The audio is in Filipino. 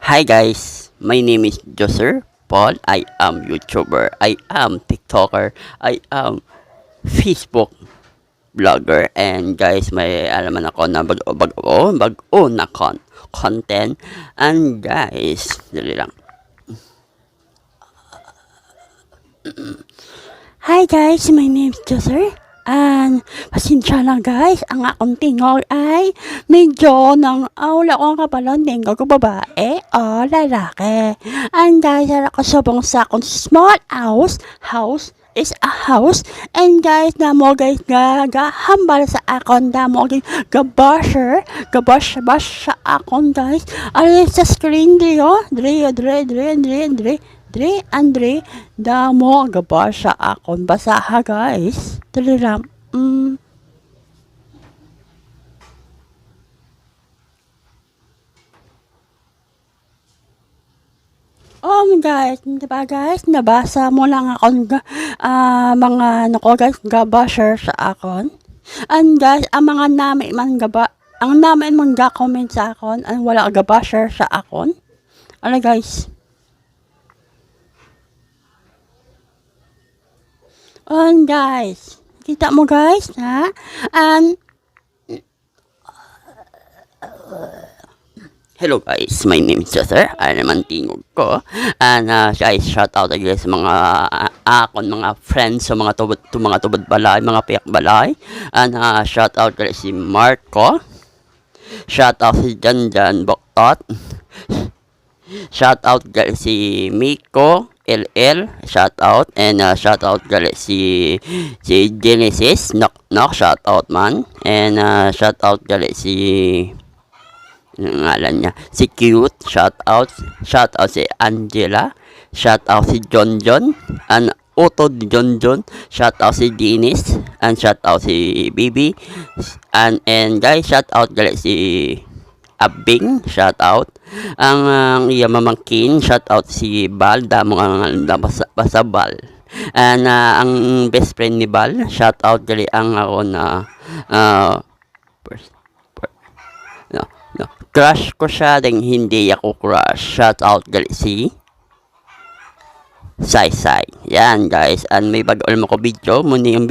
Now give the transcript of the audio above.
Hi guys, my name is Joser Paul. I am YouTuber, I am TikToker, I am Facebook vlogger, and guys, may alaman ako na bago na content. And guys, dali lang. Hi guys, my name is Joser. And pasensya lang guys, ang akong tingog ay medyo wala ko kapalang tingog ko babae o lalaki. And guys, ako sabong sa akong small house is a house. And guys, namo guys gahambal sa akon, namo guys gabash sa akon guys. Alis sa screen dre Andre, damo gabasa akon basaha guys. Dali lang. Guys, diba guys, nabasa mo lang akon mga nako guys, gabasher sa akon. And guys, ang mga namin man ga-comment sa akon, ang wala gabasher sa akon. Ano guys? Guys, kita mo guys, ha? And hello guys, my name is Joser. Ano naman tingog ko. And guys, shout out guys sa mga mga friends, sa mga tubod balay, mga piyak balay. And shout out guys si Marco. Shout out si Janjan Boktot. Shout out guys si Miko LL, shout out. And shout out guys si Genesis knock shout out man. And shout out guys si ngalan niya si Cute, shout out si Angela, shout out si John and Otto John, shout out si Dennis, and shout out si Bibi, and guys, shout out guys si Abing, shout out ang iya mamangkin, shout out si Bal, damo ang basa Bal. And ang best friend ni Bal, shout out gali ang ako na crush ko siya, dahil hindi ako crush. Shout out gali si Sai. Yan guys, and may bago mo ko video muna yung